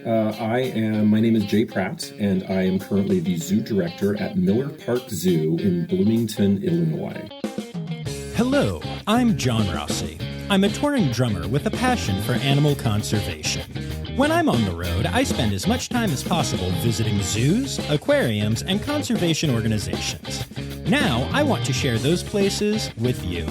My name is Jay Pratte, and I am currently the zoo director at Miller Park Zoo in Bloomington, Illinois. Hello, I'm John Rossi. I'm a touring drummer with a passion for animal conservation. When I'm on the road, I spend as much time as possible visiting zoos, aquariums, and conservation organizations. Now, I want to share those places with you.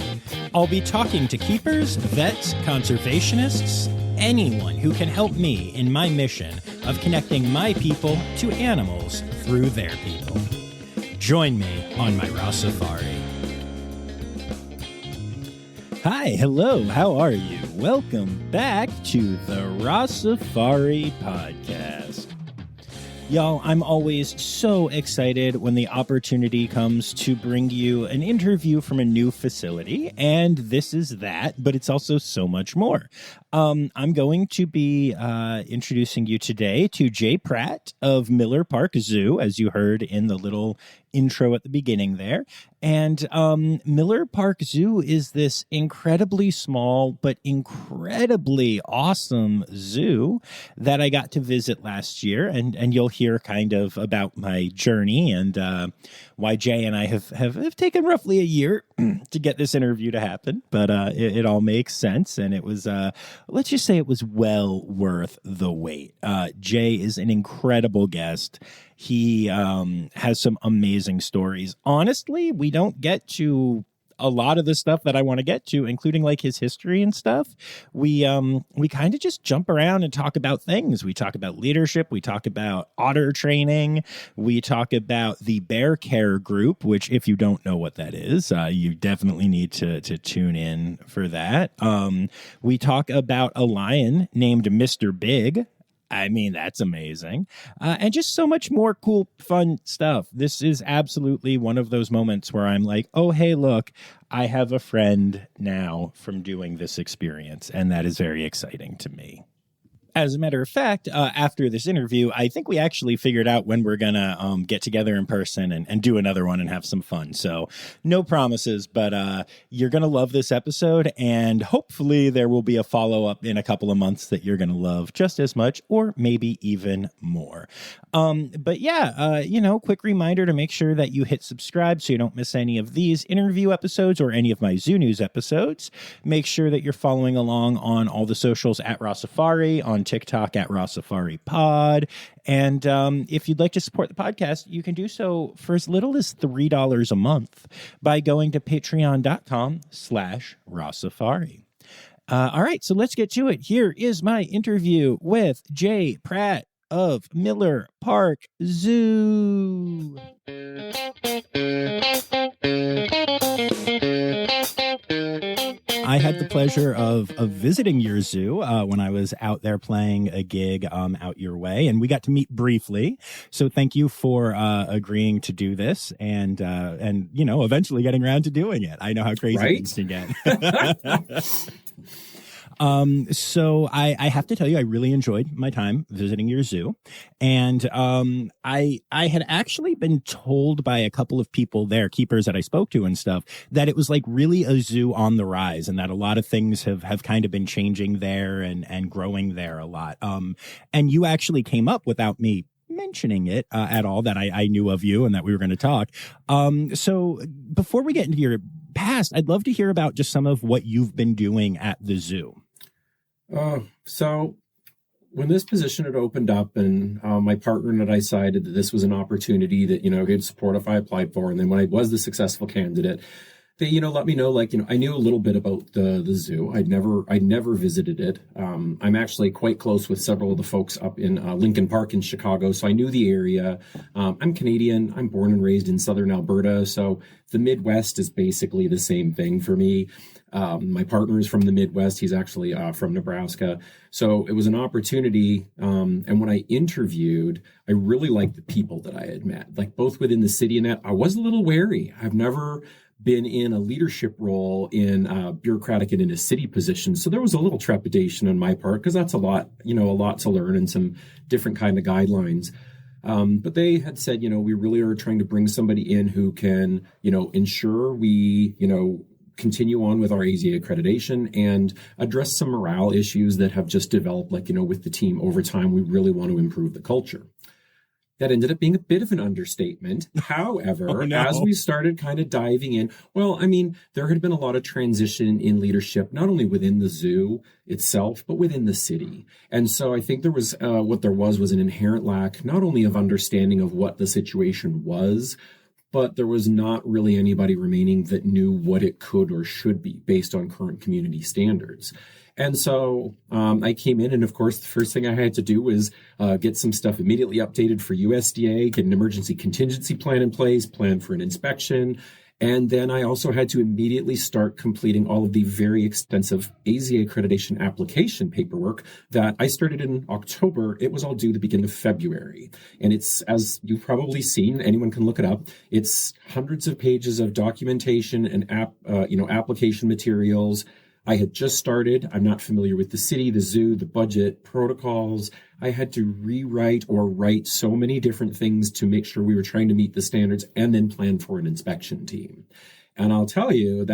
I'll be talking to keepers, vets, conservationists, anyone who can help me in my mission of connecting my people to animals through their people. Join me on my Rossifari. Hi, hello, how are you? Welcome back to the Rossifari podcast. Y'all, I'm always so excited when the opportunity comes to bring you an interview from a new facility, and this is that, but it's also so much more. I'm going to be introducing you today to Jay Pratte of Miller Park Zoo, as you heard in the little intro at the beginning there. And Miller Park Zoo is this incredibly small but incredibly awesome zoo that I got to visit last year. And you'll hear kind of about my journey and why Jay and I have taken roughly a year to get this interview to happen. But it all makes sense. And it was, let's just say it was well worth the wait. Jay is an incredible guest. He has some amazing stories. Honestly, we don't get to a lot of the stuff that I want to get to, including like his history and stuff. We kind of just jump around and talk about things. We talk about leadership. We talk about otter training. We talk about the Bear Care Group, which if you don't know what that is, you definitely need to tune in for that. We talk about a lion named Mr. Big. I mean, that's amazing. And just so much more cool, fun stuff. This is absolutely one of those moments where I'm like, oh, hey, look, I have a friend now from doing this experience. And that is very exciting to me. As a matter of fact, after this interview, I think we actually figured out when we're going to get together in person and do another one and have some fun. So no promises, but you're going to love this episode. And hopefully there will be a follow-up in a couple of months that you're going to love just as much or maybe even more. But yeah, quick reminder to make sure that you hit subscribe so you don't miss any of these interview episodes or any of my Zoo News episodes. Make sure that you're following along on all the socials at Rossifari, on TikTok at Rossifari Pod. And if you'd like to support the podcast, you can do so for as little as $3 a month by going to patreon.com/Rossifari. All right, so let's get to it. Here is my interview with Jay Pratte of Miller Park Zoo. I had the pleasure of visiting your zoo when I was out there playing a gig out your way, and we got to meet briefly. So thank you for agreeing to do this and eventually getting around to doing it. I know how crazy things can get. So I have to tell you, I really enjoyed my time visiting your zoo. And I had actually been told by a couple of people there, keepers that I spoke to and stuff, that it was like really a zoo on the rise and that a lot of things have kind of been changing there and growing there a lot. And you actually came up without me mentioning it at all, that I knew of you and that we were going to talk. So before we get into your past, I'd love to hear about just some of what you've been doing at the zoo. So when this position had opened up and my partner and I decided that this was an opportunity that, could support if I applied for. And then when I was the successful candidate, they, let me know, I knew a little bit about the zoo. I'd never visited it. I'm actually quite close with several of the folks up in Lincoln Park in Chicago. So I knew the area. I'm Canadian. I'm born and raised in Southern Alberta. So the Midwest is basically the same thing for me. My partner is from the Midwest. He's actually from Nebraska. So it was an opportunity. And when I interviewed, I really liked the people that I had met, both within the city and that. I was a little wary. I've never been in a leadership role in bureaucratic and in a city position. So there was a little trepidation on my part because that's a lot to learn and some different kind of guidelines. But they had said, we really are trying to bring somebody in who can, ensure we, continue on with our AZA accreditation and address some morale issues that have just developed, like, with the team over time. We really want to improve the culture. That ended up being a bit of an understatement. However, as we started kind of diving in, there had been a lot of transition in leadership, not only within the zoo itself, but within the city. And so I think there was an inherent lack, not only of understanding of what the situation was, but there was not really anybody remaining that knew what it could or should be based on current community standards. And so I came in, and of course, the first thing I had to do was get some stuff immediately updated for USDA, get an emergency contingency plan in place, plan for an inspection. And then I also had to immediately start completing all of the very extensive AZA accreditation application paperwork that I started in October. It was all due the beginning of February. And it's, as you've probably seen, anyone can look it up, it's hundreds of pages of documentation and application materials. I had just started. I'm not familiar with the city, the zoo, the budget, protocols. I had to rewrite or write so many different things to make sure we were trying to meet the standards and then plan for an inspection team. And I'll tell you,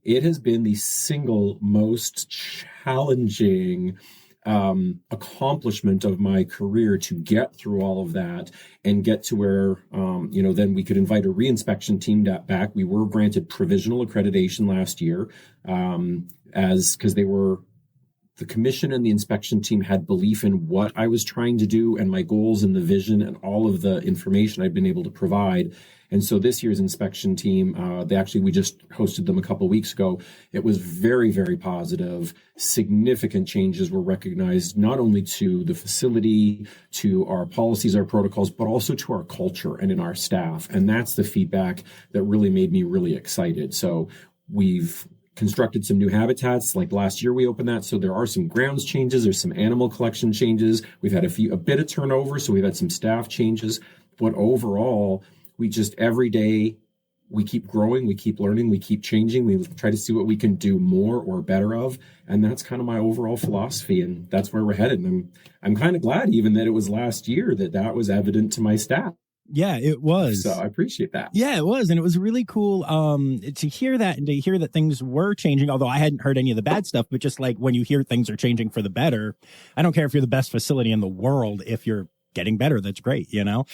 it has been the single most challenging accomplishment of my career to get through all of that and get to where, then we could invite a reinspection team back. We were granted provisional accreditation last year, because the commission and the inspection team had belief in what I was trying to do and my goals and the vision and all of the information I'd been able to provide. And so this year's inspection team, we just hosted them a couple of weeks ago. It was very, very positive. Significant changes were recognized, not only to the facility, to our policies, our protocols, but also to our culture and in our staff. And that's the feedback that really made me really excited. So we've constructed some new habitats. Like last year we opened that. So there are some grounds changes. There's some animal collection changes. We've had a bit of turnover. So we've had some staff changes, but overall, we just every day, we keep growing, we keep learning, we keep changing. We try to see what we can do more or better of. And that's kind of my overall philosophy. And that's where we're headed. And I'm kind of glad even that it was last year that was evident to my staff. Yeah, it was. So I appreciate that. Yeah, it was. And it was really cool to hear that and to hear that things were changing, although I hadn't heard any of the bad stuff. But just like when you hear things are changing for the better, I don't care if you're the best facility in the world, if you're getting better, that's great, Yep.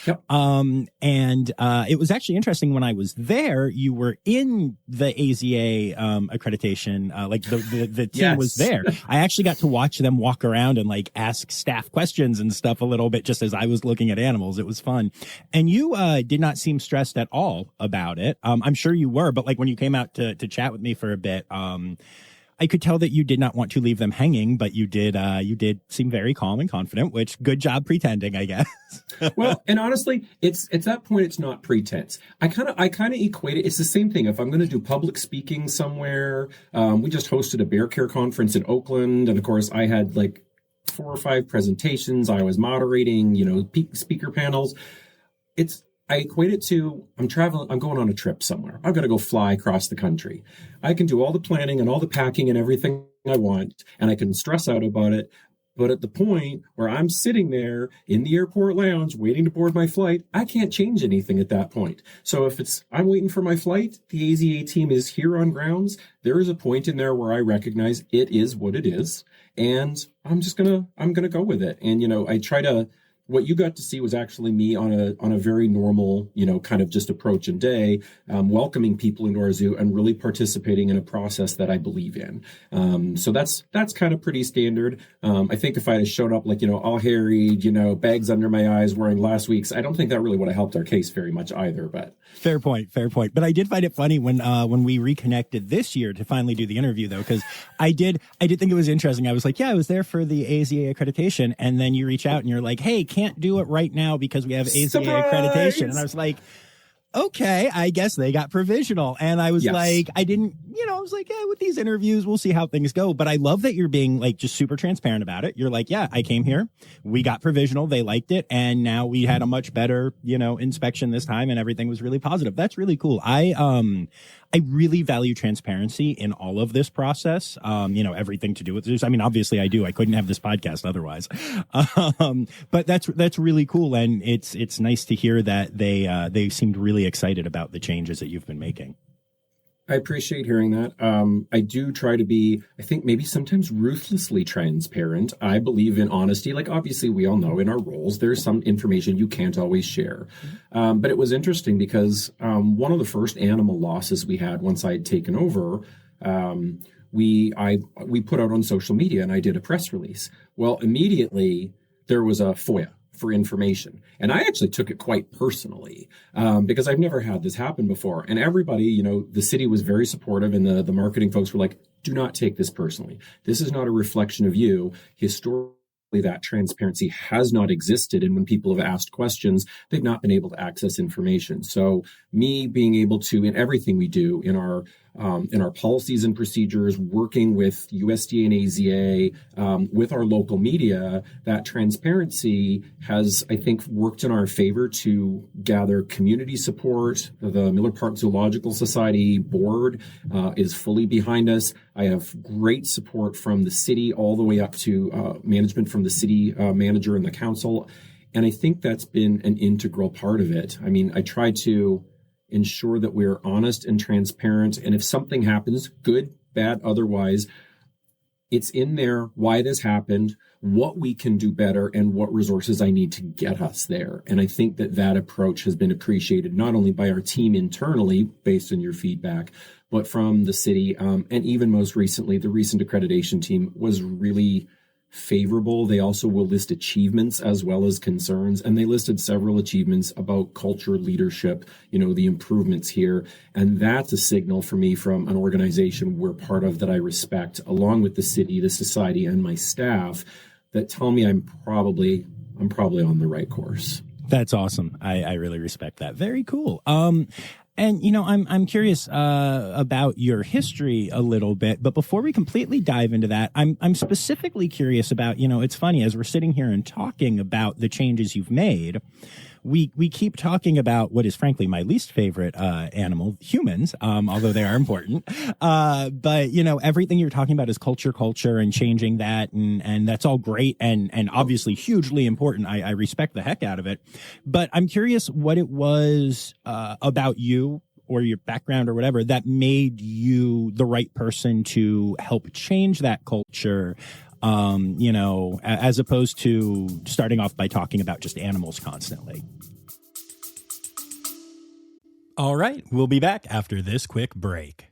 It was actually interesting when I was there, you were in the AZA accreditation, the team was there. I actually got to watch them walk around and ask staff questions and stuff a little bit just as I was looking at animals. It was fun. And you did not seem stressed at all about it. I'm sure you were, but when you came out to chat with me for a bit, I could tell that you did not want to leave them hanging, but you did seem very calm and confident, which good job pretending, I guess. Well, and honestly, it's at that point, it's not pretense. I kind of equate it. It's the same thing. If I'm going to do public speaking somewhere, we just hosted a bear care conference in Oakland. And of course I had 4 or 5 presentations. I was moderating, speaker panels. I equate it to, I'm going on a trip somewhere. I've got to go fly across the country. I can do all the planning and all the packing and everything I want, and I can stress out about it. But at the point where I'm sitting there in the airport lounge waiting to board my flight, I can't change anything at that point. So if I'm waiting for my flight, the AZA team is here on grounds, there is a point in there where I recognize it is what it is. And I'm going to go with it. And, I try to, what you got to see was actually me on a very normal, kind of just approach and day, welcoming people into our zoo and really participating in a process that I believe in. So that's kind of pretty standard. I think if I had showed up all harried, bags under my eyes, wearing last week's, I don't think that really would have helped our case very much either. But fair point. But I did find it funny when we reconnected this year to finally do the interview, though, because I did think it was interesting. I was like, yeah, I was there for the AZA accreditation, and then you reach out and you're like, hey, can't do it right now because we have AZA accreditation. And I was like, okay, I guess they got provisional. And I was I was like, yeah, with these interviews, we'll see how things go. But I love that you're being just super transparent about it. You're like, yeah, I came here, we got provisional, they liked it, and now we had a much better, inspection this time, and everything was really positive. That's really cool. I really value transparency in all of this process. Everything to do with this. I mean, obviously I do. I couldn't have this podcast otherwise. But that's really cool. And it's nice to hear that they seemed really excited about the changes that you've been making. I appreciate hearing that. I do try to be, I think maybe sometimes ruthlessly transparent. I believe in honesty. Like, obviously, we all know in our roles, there's some information you can't always share. But it was interesting because one of the first animal losses we had once I had taken over, we put out on social media and I did a press release. Well, immediately there was a FOIA for information. And I actually took it quite personally because I've never had this happen before. And everybody, you know, the city was very supportive and the marketing folks were like, do not take this personally. This is not a reflection of you. Historically, that transparency has not existed. And when people have asked questions, they've not been able to access information. So me being able to, in everything we do, in our policies and procedures, working with USDA and AZA, with our local media, that transparency has, I think, worked in our favor to gather community support. The Miller Park Zoological Society board is fully behind us. I have great support from the city all the way up to management from the city manager and the council. And I think that's been an integral part of it. I mean, I try to ensure that we're honest and transparent. And if something happens, good, bad, otherwise, it's in there why this happened, what we can do better, and what resources I need to get us there. And I think that approach has been appreciated not only by our team internally, based on your feedback, but from the city. And even most recently, the recent accreditation team was really favorable. They also will list achievements as well as concerns, and they listed several achievements about culture, leadership, you know, the improvements here. And that's a signal for me from an organization we're part of that I respect, along with the city, the society, and my staff, that tell me I'm probably on the right course. That's awesome. I really respect that. Very cool. And, you know, I'm curious about your history a little bit, but before we completely dive into that, I'm specifically curious about, you know, it's funny, as we're sitting here and talking about the changes you've made, we keep talking about what is frankly my least favorite animal, humans, although they are important. But, you know, everything you're talking about is culture and changing that. And that's all great and obviously hugely important. I respect the heck out of it. But I'm curious what it was about you or your background or whatever that made you the right person to help change that culture. You know, as opposed to starting off by talking about just animals constantly. All right, we'll be back after this quick break.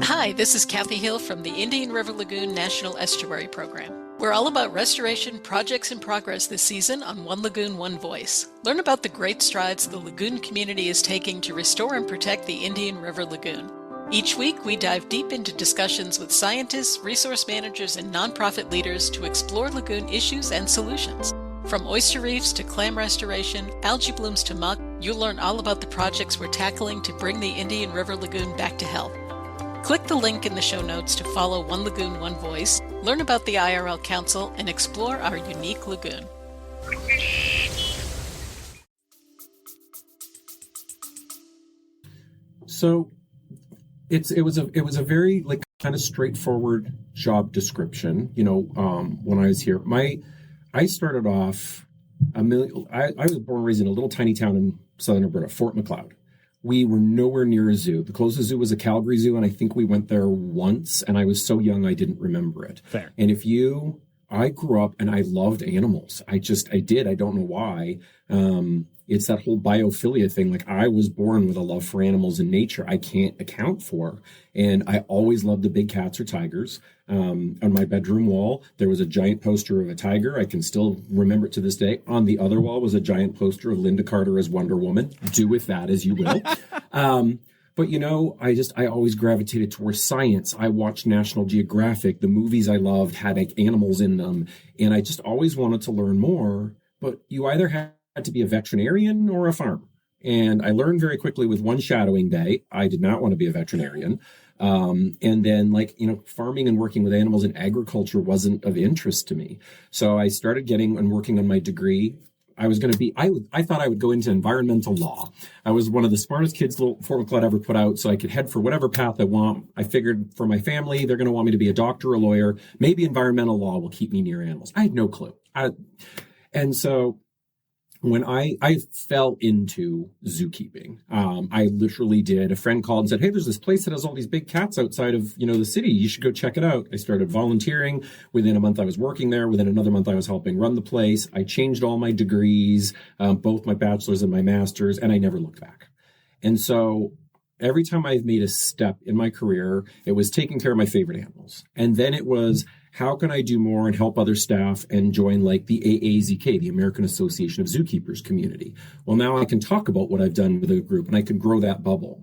Hi, this is Kathy Hill from the Indian River Lagoon National Estuary Program. We're all about restoration projects in progress this season on One Lagoon, One Voice. Learn about the great strides the lagoon community is taking to restore and protect the Indian River Lagoon. Each week, we dive deep into discussions with scientists, resource managers, and nonprofit leaders to explore lagoon issues and solutions. From oyster reefs to clam restoration, algae blooms to muck, you'll learn all about the projects we're tackling to bring the Indian River Lagoon back to health. Click the link in the show notes to follow One Lagoon, One Voice, learn about the IRL Council, and explore our unique lagoon. So it was a very like kind of straightforward job description. You know, when I was here, I started off I was born and raised in a little tiny town in southern Alberta, Fort Macleod. We were nowhere near a zoo. The closest zoo was a Calgary Zoo, and I think we went there once, and I was so young I didn't remember it. Fair. And I grew up and I loved animals. I did. I don't know why. It's that whole biophilia thing. Like, I was born with a love for animals and nature I can't account for. And I always loved the big cats or tigers. On my bedroom wall, there was a giant poster of a tiger. I can still remember it to this day. On the other wall was a giant poster of Linda Carter as Wonder Woman. Do with that as you will. But, you know, I always gravitated towards science. I watched National Geographic. The movies I loved had like animals in them. And I just always wanted to learn more. But you either had to be a veterinarian or a farmer. And I learned very quickly with one shadowing day, I did not want to be a veterinarian. And then, like, you know, farming and working with animals in agriculture wasn't of interest to me. So I started getting and working on my degree. I thought I would go into environmental law. I was one of the smartest kids Fort Macleod ever put out, so I could head for whatever path I want. I figured for my family, they're going to want me to be a doctor or a lawyer. Maybe environmental law will keep me near animals. I had no clue. And so when I fell into zookeeping. I literally did. A friend called and said, "Hey, there's this place that has all these big cats outside of, the city. You should go check it out." I started volunteering. Within a month, I was working there. Within another month, I was helping run the place. I changed all my degrees, both my bachelor's and my master's, and I never looked back. And so every time I've made a step in my career, it was taking care of my favorite animals. And then it was, how can I do more and help other staff and join like the AAZK, the American Association of Zookeepers community? Well, now I can talk about what I've done with a group and I can grow that bubble.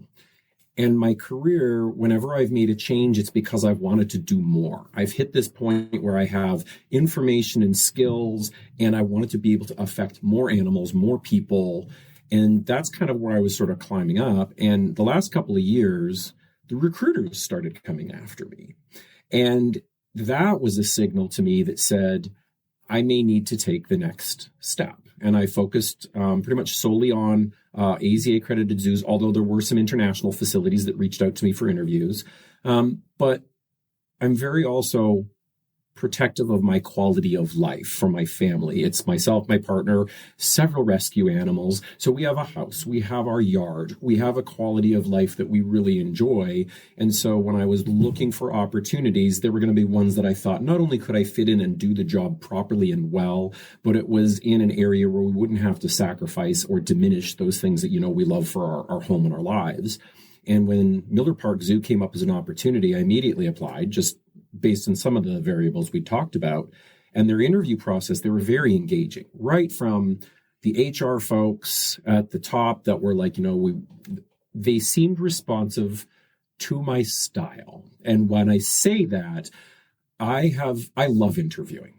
And my career, whenever I've made a change, it's because I've wanted to do more. I've hit this point where I have information and skills, and I wanted to be able to affect more animals, more people. And that's kind of where I was sort of climbing up. And the last couple of years, the recruiters started coming after me. And that was a signal to me that said, I may need to take the next step. And I focused pretty much solely on AZA accredited zoos, although there were some international facilities that reached out to me for interviews. But I'm very also protective of my quality of life for my family. It's myself, my partner, several rescue animals. So we have a house, we have our yard, we have a quality of life that we really enjoy. And so when I was looking for opportunities, there were going to be ones that I thought not only could I fit in and do the job properly and well, but it was in an area where we wouldn't have to sacrifice or diminish those things that, we love for our home and our lives. And when Miller Park Zoo came up as an opportunity, I immediately applied, just based on some of the variables we talked about. And their interview process, they were very engaging, right from the HR folks at the top that were like, they seemed responsive to my style. And when I say that, I love interviewing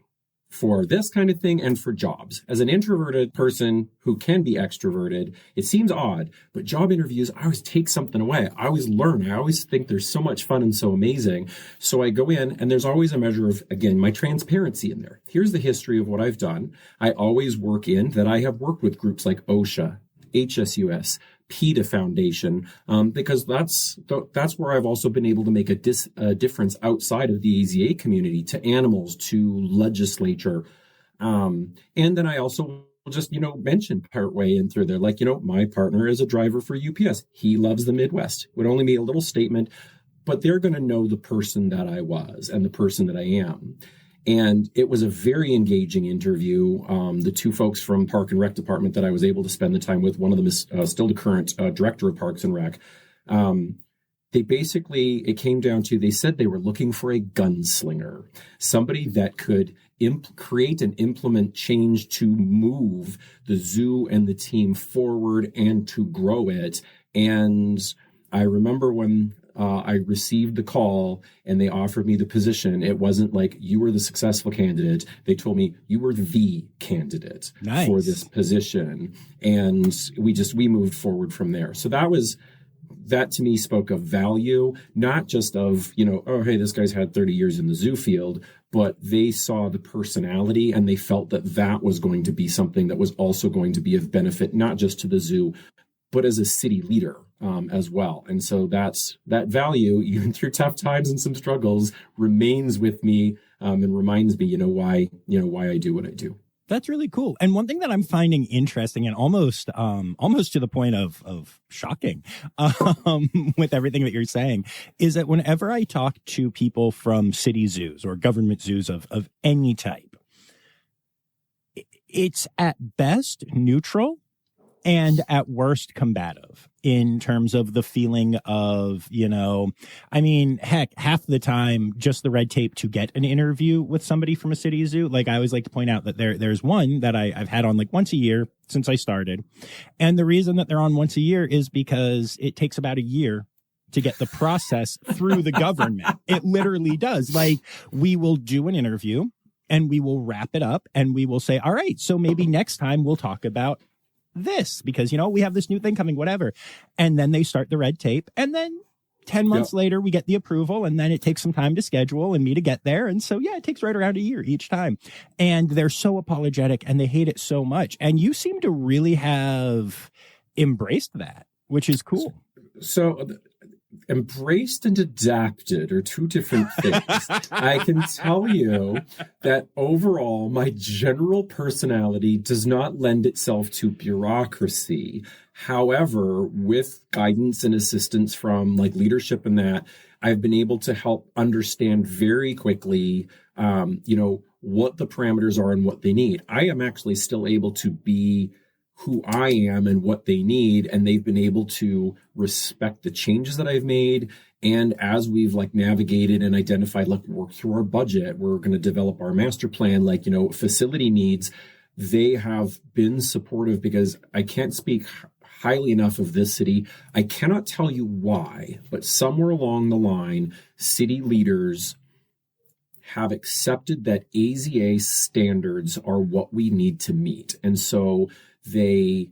for this kind of thing and for jobs. As an introverted person who can be extroverted, it seems odd, but job interviews, I always take something away. I always learn. I always think they're so much fun and so amazing. So I go in and there's always a measure of, again, my transparency in there. Here's the history of what I've done. I always work in that I have worked with groups like OSHA, HSUS, PETA Foundation, because that's where I've also been able to make a difference outside of the AZA community to animals, to legislature. And then I also just, mention partway in through there, like, my partner is a driver for UPS. He loves the Midwest. Would only be a little statement, but they're going to know the person that I was and the person that I am. And it was a very engaging interview. The two folks from Park and Rec Department that I was able to spend the time with, one of them is still the current director of Parks and Rec. It came down to, they said they were looking for a gunslinger, somebody that could create and implement change to move the zoo and the team forward and to grow it. And I remember when I received the call and they offered me the position, it wasn't like you were the successful candidate. They told me you were the candidate for this position. And we moved forward from there. So that to me spoke of value, not just of, oh, hey, this guy's had 30 years in the zoo field, but they saw the personality and they felt that was going to be something that was also going to be of benefit, not just to the zoo, but as a city leader as well. And so that value, even through tough times and some struggles, remains with me and reminds me, why I do what I do. That's really cool. And one thing that I'm finding interesting and almost to the point of shocking with everything that you're saying is that whenever I talk to people from city zoos or government zoos of any type, it's at best neutral and at worst combative in terms of the feeling of, heck, half the time, just the red tape to get an interview with somebody from a city zoo. Like, I always like to point out that there's one that I've had on like once a year since I started. And the reason that they're on once a year is because it takes about a year to get the process through the government. It literally does. Like, we will do an interview and we will wrap it up and we will say, all right, so maybe next time we'll talk about this because, we have this new thing coming, whatever. And then they start the red tape. And then 10 months later, we get the approval. And then it takes some time to schedule and me to get there. And so, it takes right around a year each time. And they're so apologetic and they hate it so much. And you seem to really have embraced that, which is cool. So embraced and adapted are two different things. I can tell you that overall, my general personality does not lend itself to bureaucracy. However, with guidance and assistance from like leadership and that, I've been able to help understand very quickly, what the parameters are and what they need. I am actually still able to be who I am and what they need. And they've been able to respect the changes that I've made. And as we've like navigated and identified, like worked through our budget, we're going to develop our master plan, like, facility needs. They have been supportive because I can't speak highly enough of this city. I cannot tell you why, but somewhere along the line, city leaders have accepted that AZA standards are what we need to meet. And so they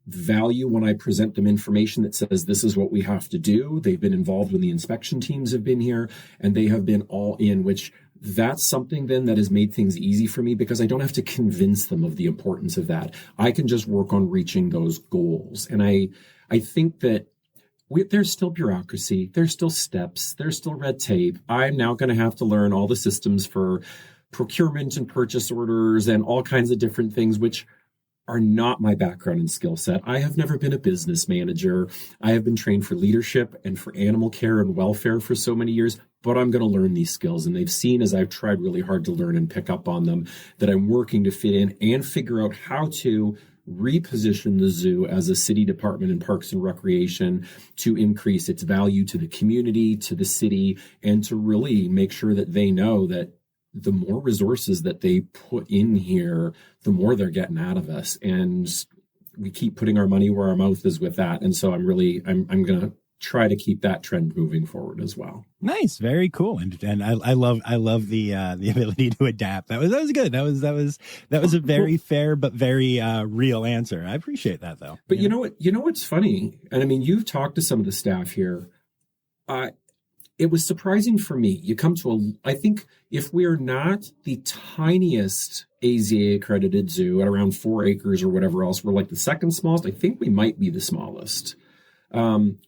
value when I present them information that says this is what we have to do. They've been involved when the inspection teams have been here, and they have been all in, which that's something then that has made things easy for me because I don't have to convince them of the importance of that. I can just work on reaching those goals. And I think that there's still bureaucracy, there's still steps, there's still red tape. I'm now going to have to learn all the systems for procurement and purchase orders and all kinds of different things, which are not my background and skill set. I have never been a business manager. I have been trained for leadership and for animal care and welfare for so many years, but I'm going to learn these skills. And they've seen, as I've tried really hard to learn and pick up on them, that I'm working to fit in and figure out how to reposition the zoo as a city department in Parks and Recreation to increase its value to the community, to the city, and to really make sure that they know that the more resources that they put in here, the more they're getting out of us. And we keep putting our money where our mouth is with that. And so I'm going to try to keep that trend moving forward as well. Nice. Very cool. And I love the ability to adapt. That was good. That was a very fair, but very real answer. I appreciate that though. But you know what's funny? And I mean, you've talked to some of the staff here. It was surprising for me. You come to I think if we are not the tiniest AZA accredited zoo at around 4 acres or whatever else, we're like the second smallest. I think we might be the smallest. In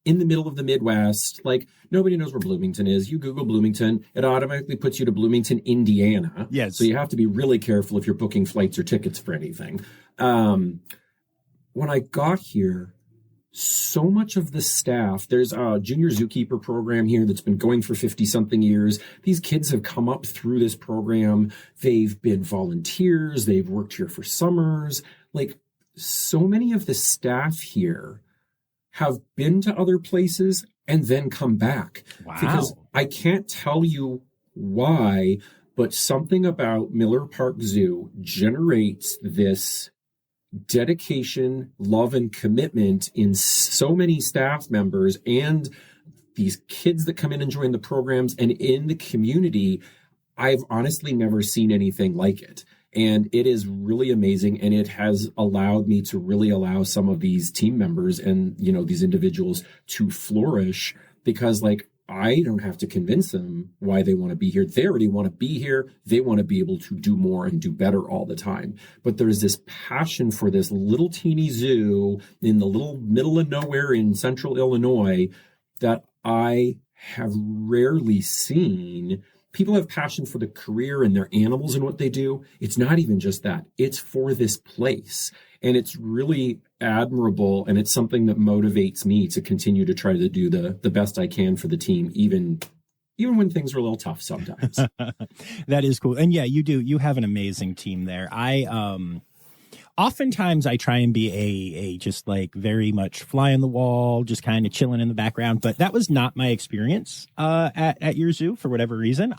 the middle of the Midwest, like nobody knows where Bloomington is. You Google Bloomington, it automatically puts you to Bloomington, Indiana. Yes. So you have to be really careful if you're booking flights or tickets for anything. When I got here, so much of the staff, there's a junior zookeeper program here that's been going for 50 something years. These kids have come up through this program. They've been volunteers. They've worked here for summers. Like so many of the staff here have been to other places and then come back. Wow. Because I can't tell you why, but something about Miller Park Zoo generates this dedication, love, and commitment in so many staff members and these kids that come in and join the programs and in the community. I've honestly never seen anything like it. And it is really amazing. And it has allowed me to really allow some of these team members and, these individuals to flourish because I don't have to convince them why they want to be here. They already want to be here. They want to be able to do more and do better all the time. But there's this passion for this little teeny zoo in the little middle of nowhere in central Illinois that I have rarely seen. People have passion for the career and their animals and what they do. It's not even just that. It's for this place. And it's really admirable. And it's something that motivates me to continue to try to do the best I can for the team, even when things are a little tough sometimes. That is cool. And yeah, you do. You have an amazing team there. Oftentimes I try and be a just very much fly on the wall, just kind of chilling in the background. But that was not my experience at your zoo for whatever reason.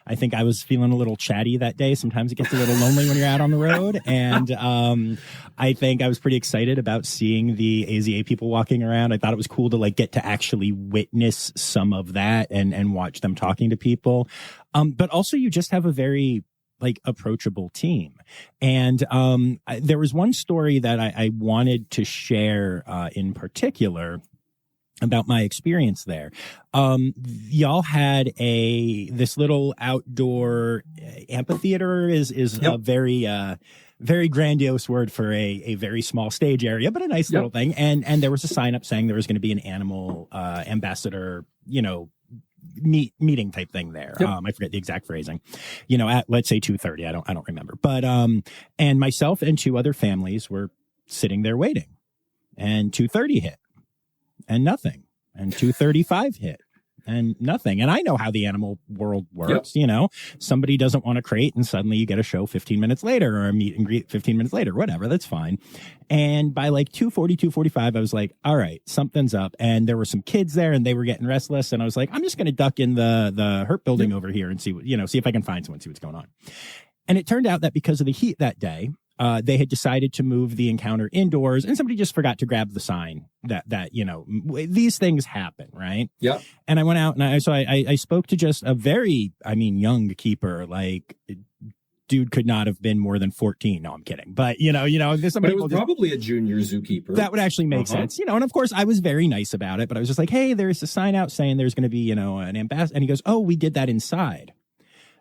I think I was feeling a little chatty that day. Sometimes it gets a little lonely when you're out on the road. And I think I was pretty excited about seeing the AZA people walking around. I thought it was cool to get to actually witness some of that and watch them talking to people. But also you just have a very approachable team. And there was one story that I wanted to share in particular about my experience there. Y'all had this little outdoor amphitheater is yep. A very very grandiose word for a very small stage area, but a nice little thing. And there was a sign up saying there was going to be an animal ambassador, meeting type thing there. I forget the exact phrasing, at, let's say 2:30. I don't remember, but, and myself and 2 other families were sitting there waiting, and 2:30 hit and nothing, and 2:35 hit and nothing. And I know how the animal world works. Somebody doesn't want a crate and suddenly you get a show 15 minutes later, or a meet and greet 15 minutes later, whatever. That's fine. And by like 2:40, 2:45, I was like, all right, something's up. And there were some kids there and they were getting restless. And I was like, I'm just going to duck in the Hurt building over here and see if I can find someone, see what's going on. And it turned out that because of the heat that day, they had decided to move the encounter indoors, and somebody just forgot to grab the sign that these things happen, right? Yeah. And I went out and I spoke to just a very, young keeper. Like, dude could not have been more than 14. No, I'm kidding. But there's some but it people was probably a junior zookeeper. That would actually make sense, And of course, I was very nice about it. But I was just like, hey, there's a sign out saying there's going to be an ambassador. And he goes, oh, we did that inside.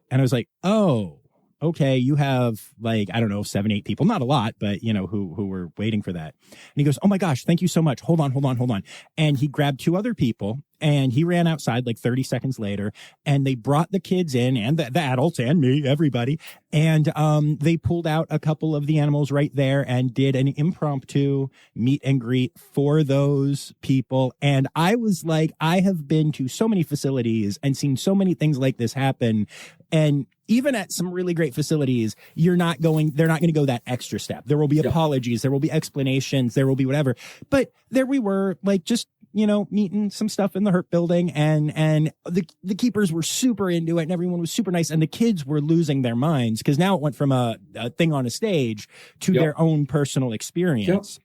And I was like, oh. Okay, you have 7, 8 people, not a lot, but who were waiting for that. And he goes, oh my gosh, thank you so much. Hold on. And he grabbed 2 other people and he ran outside like 30 seconds later, and they brought the kids in and the adults and me, everybody. And they pulled out a couple of the animals right there and did an impromptu meet and greet for those people. And I was like, I have been to so many facilities and seen so many things like this happen. And even at some really great facilities, they're not going to go that extra step. There will be apologies. There will be explanations. There will be whatever. But there we were, like, just, meeting some stuff in the Hurt building, and the keepers were super into it, and everyone was super nice. And the kids were losing their minds because now it went from a thing on a stage to their own personal experience.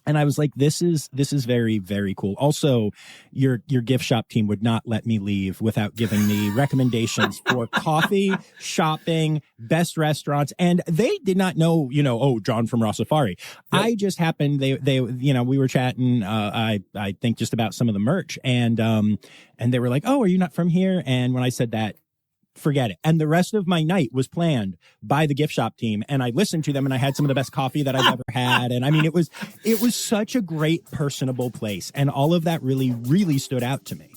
And I was like, this is very, very cool. Also, your gift shop team would not let me leave without giving me recommendations for coffee, shopping, best restaurants. And they did not know, John from Rossifari. Yep. I just happened, they we were chatting, I think just about some of the merch, and they were like, oh, are you not from here? And when I said that, forget it. And the rest of my night was planned by the gift shop team, and I listened to them, and I had some of the best coffee that I've ever had. And it was such a great, personable place, and all of that really, really stood out to me.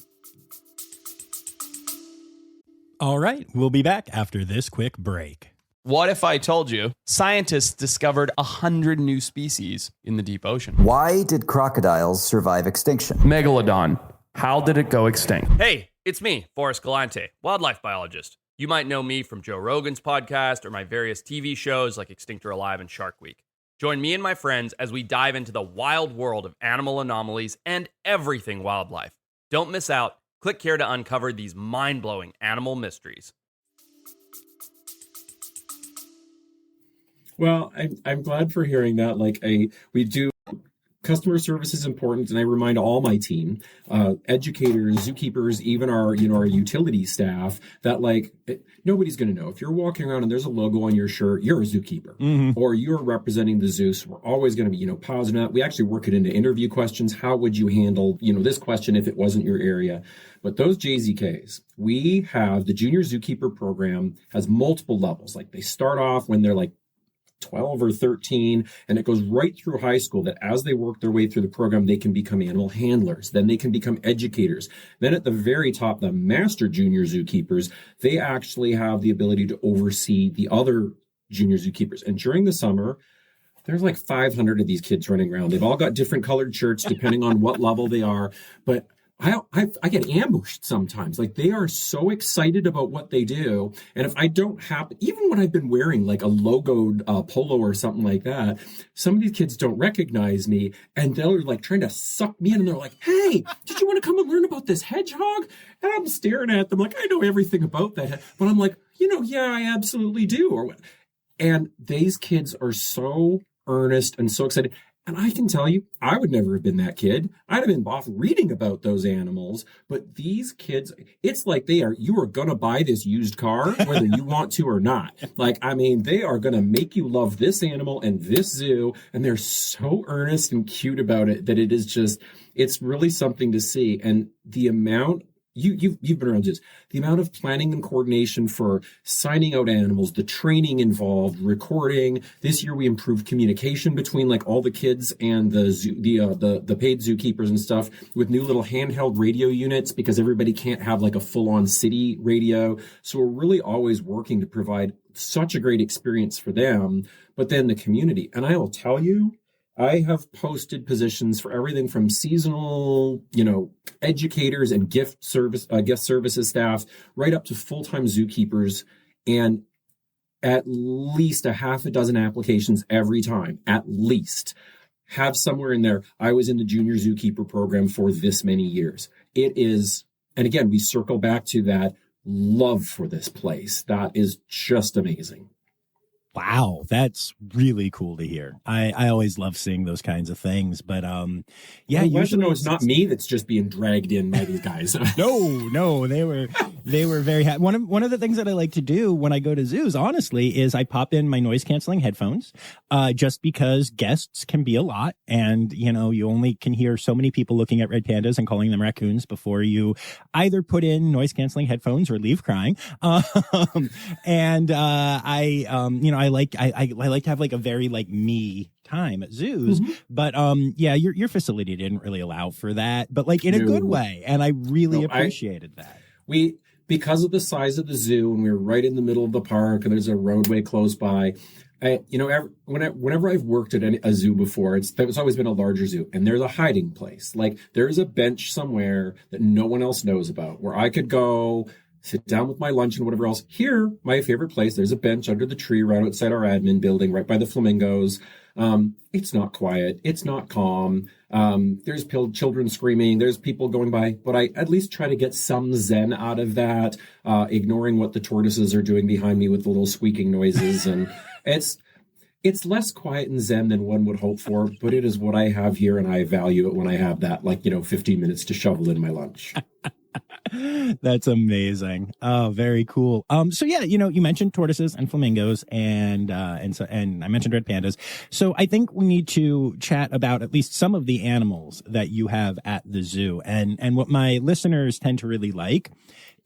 All right, we'll be back after this quick break. What if I told you scientists discovered 100 new species in the deep ocean? Why did crocodiles survive extinction? Megalodon. How did it go extinct? Hey, it's me, Forrest Galante, wildlife biologist. You might know me from Joe Rogan's podcast or my various TV shows like Extinct or Alive and Shark Week. Join me and my friends as we dive into the wild world of animal anomalies and everything wildlife. Don't miss out. Click here to uncover these mind-blowing animal mysteries. Well, I'm glad for hearing that. We do. Customer service is important, and I remind all my team, educators, zookeepers, even our utility staff, that nobody's going to know if you're walking around and there's a logo on your shirt, you're a zookeeper, or you're representing the zoo. So we're always going to be, positive. That we actually work it into interview questions. How would you handle, this question if it wasn't your area? But those JZKs, we have the Junior Zookeeper program has multiple levels. They start off when they're 12 or 13, and it goes right through high school, that as they work their way through the program, they can become animal handlers. Then they can become educators. Then at the very top, the master junior zookeepers, they actually have the ability to oversee the other junior zookeepers. And during the summer, there's 500 of these kids running around. They've all got different colored shirts depending on what level they are. But I get ambushed sometimes. They are so excited about what they do. And if I don't have, even when I've been wearing a logoed polo or something like that, some of these kids don't recognize me, and they're trying to suck me in, and they're like, hey, did you want to come and learn about this hedgehog? And I'm staring at them I know everything about that. But I'm yeah, I absolutely do. And these kids are so earnest and so excited. And I can tell you, I would never have been that kid. I'd have been off reading about those animals. But these kids, it's you are going to buy this used car, whether you want to or not. They are going to make you love this animal and this zoo. And they're so earnest and cute about it that it's really something to see. And the amount you've been around zoos. The amount of planning and coordination for signing out animals, the training involved, recording. This year we improved communication between like all the kids and the paid zookeepers and stuff with new little handheld radio units because everybody can't have like a full-on city radio. So we're really always working to provide such a great experience for them, but then the community. And I will tell you, I have posted positions for everything from seasonal, educators and guest services staff, right up to full-time zookeepers, and at least a half a dozen applications every time, at least. Have somewhere in there, I was in the junior zookeeper program for this many years. It is, and again, we circle back to that love for this place. That is just amazing. Wow, that's really cool to hear. I always love seeing those kinds of things, but yeah, usually it's not me that's just being dragged in by these guys. No, they were very happy. One of the things that I like to do when I go to zoos, honestly, is I pop in my noise canceling headphones, just because guests can be a lot, and you only can hear so many people looking at red pandas and calling them raccoons before you either put in noise canceling headphones or leave crying. And I like to have like a very like me time at zoos, but yeah, your facility didn't really allow for that, but like in a good way, and I really appreciated that. Because of the size of the zoo, and we were right in the middle of the park, and there's a roadway close by. Whenever I've worked at a zoo before, it's always been a larger zoo, and there's a hiding place. Like there's a bench somewhere that no one else knows about, where I could go sit down with my lunch and whatever else. Here, my favorite place, there's a bench under the tree right outside our admin building, right by the flamingos. It's not quiet. It's not calm. There's children screaming. There's people going by. But I at least try to get some zen out of that, ignoring what the tortoises are doing behind me with the little squeaking noises. And it's less quiet and zen than one would hope for, but it is what I have here, and I value it when I have that, 15 minutes to shovel in my lunch. That's amazing. Oh, very cool. So yeah, you mentioned tortoises and flamingos and I mentioned red pandas. So I think we need to chat about at least some of the animals that you have at the zoo. And what my listeners tend to really like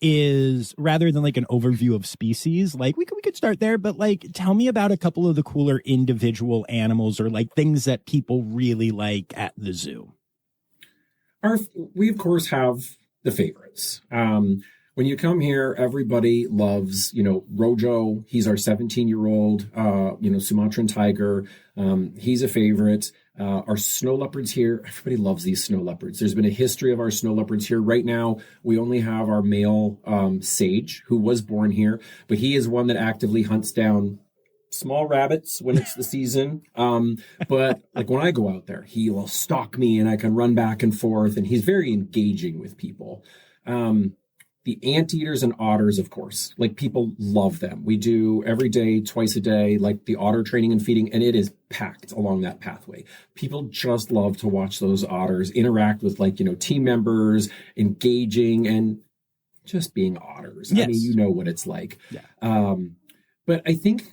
is, rather than like an overview of species, like we could start there, but like tell me about a couple of the cooler individual animals or like things that people really like at the zoo. We of course have the favorites. When you come here, everybody loves, Rojo. He's our 17-year-old, Sumatran tiger. He's a favorite. Our snow leopards here, everybody loves these snow leopards. There's been a history of our snow leopards here. Right now, we only have our male Sage, who was born here, but he is one that actively hunts down small rabbits when it's the season. But like when I go out there, he will stalk me and I can run back and forth, and he's very engaging with people. The anteaters and otters, of course, like people love them. We do every day, twice a day, like the otter training and feeding, and it is packed along that pathway. People just love to watch those otters interact with team members, engaging and just being otters. Yes. I mean, you know what it's like. Yeah. But I think,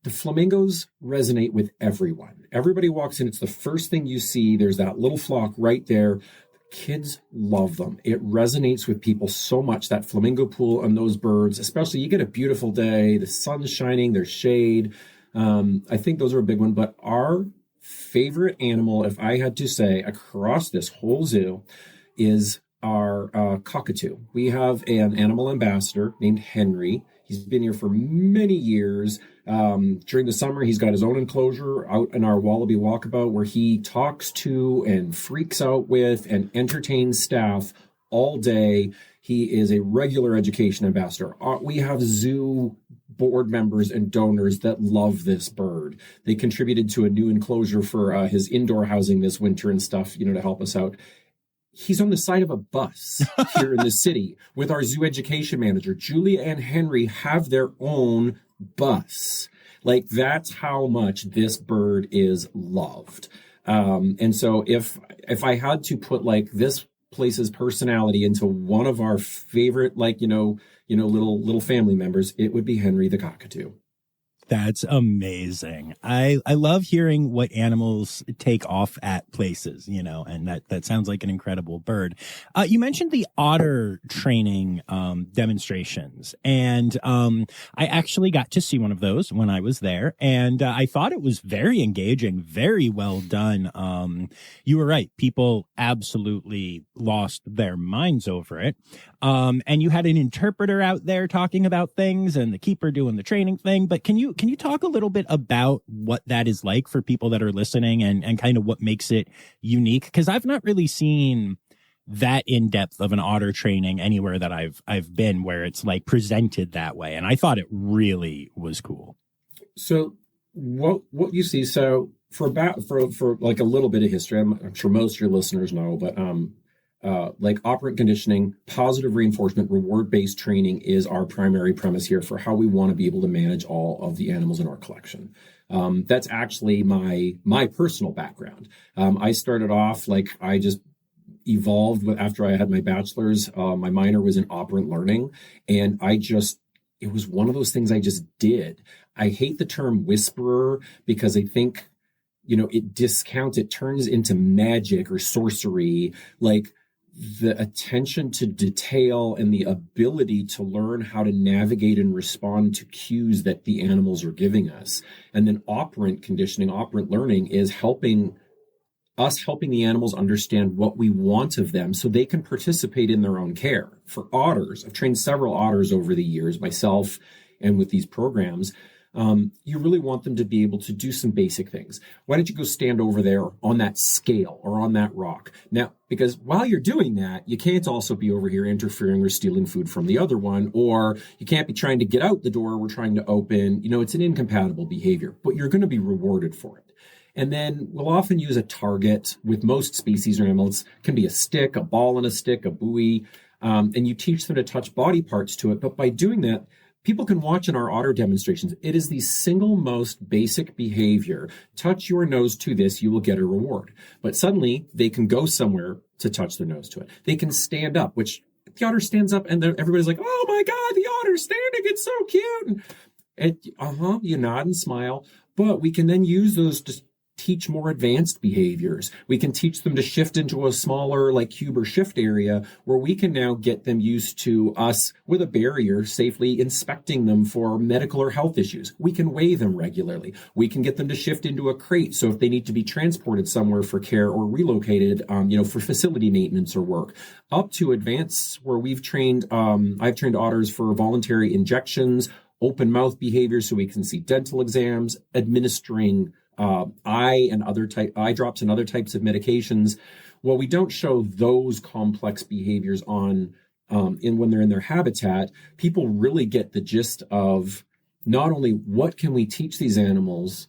the flamingos resonate with everyone. Everybody walks in. It's the first thing you see. There's that little flock right there. Kids love them. It resonates with people so much, that flamingo pool and those birds, especially you get a beautiful day, the sun's shining, there's shade. I think those are a big one. But our favorite animal, if I had to say, across this whole zoo is our cockatoo. We have an animal ambassador named Henry. He's been here for many years. During the summer, he's got his own enclosure out in our Wallaby Walkabout where he talks to and freaks out with and entertains staff all day. He is a regular education ambassador. We have zoo board members and donors that love this bird. They contributed to a new enclosure for his indoor housing this winter and stuff, to help us out. He's on the side of a bus here in the city with our zoo education manager. Julia and Henry have their own bus. Like, that's how much this bird is loved. And so if I had to put this place's personality into one of our favorite, little family members, it would be Henry the cockatoo. That's amazing. I love hearing what animals take off at places, and that sounds like an incredible bird. You mentioned the otter training demonstrations, and I actually got to see one of those when I was there, and I thought it was very engaging, very well done. You were right. People absolutely lost their minds over it. And you had an interpreter out there talking about things and the keeper doing the training thing. But can you talk a little bit about what that is like for people that are listening and kind of what makes it unique? Because I've not really seen that in depth of an otter training anywhere that I've been where it's like presented that way. And I thought it really was cool. So what you see, so for like a little bit of history, I'm sure most of your listeners know, but like operant conditioning, positive reinforcement, reward-based training is our primary premise here for how we want to be able to manage all of the animals in our collection. That's actually my personal background. I started off I just evolved after I had my bachelor's. My minor was in operant learning, and it was one of those things I just did. I hate the term whisperer because I think, it turns into magic or sorcery. The attention to detail and the ability to learn how to navigate and respond to cues that the animals are giving us. And then operant conditioning, operant learning is helping the animals understand what we want of them so they can participate in their own care. For otters, I've trained several otters over the years, myself, and with these programs. You really want them to be able to do some basic things. Why don't you go stand over there on that scale or on that rock? Now, because while you're doing that, you can't also be over here interfering or stealing food from the other one, or you can't be trying to get out the door we're trying to open. It's an incompatible behavior, but you're going to be rewarded for it. And then we'll often use a target with most species or animals. It can be a stick, a ball and a stick, a buoy, and you teach them to touch body parts to it. But by doing that, people can watch in our otter demonstrations. It is the single most basic behavior. Touch your nose to this, you will get a reward. But suddenly they can go somewhere to touch their nose to it. They can stand up, which the otter stands up and everybody's like, oh my God, the otter's standing. It's so cute. And you nod and smile. But we can then use those to teach more advanced behaviors. We can teach them to shift into a smaller cube or shift area where we can now get them used to us with a barrier safely inspecting them for medical or health issues. We can weigh them regularly. We can get them to shift into a crate. So if they need to be transported somewhere for care or relocated, for facility maintenance or work, up to advanced where I've trained otters for voluntary injections, open mouth behavior so we can see dental exams, administering eye drops and other types of medications. Well, we don't show those complex behaviors when they're in their habitat. People really get the gist of not only what can we teach these animals,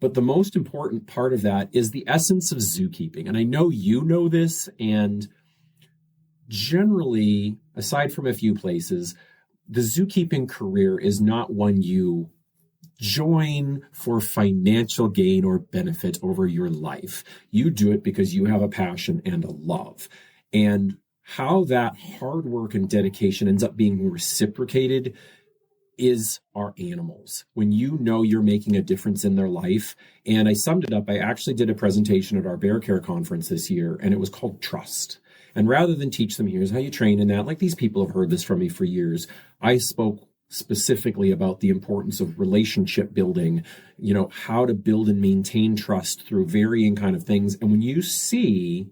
but the most important part of that is the essence of zookeeping. And I know you know this, and generally, aside from a few places, the zookeeping career is not one you join for financial gain or benefit over your life. You do it because you have a passion and a love. And how that hard work and dedication ends up being reciprocated is our animals. When you know you're making a difference in their life. And I summed it up. I actually did a presentation at our Bear Care conference this year, and it was called Trust. And rather than teach them, here's how you train in that, these people have heard this from me for years, I spoke specifically about the importance of relationship building, how to build and maintain trust through varying kind of things. And when you see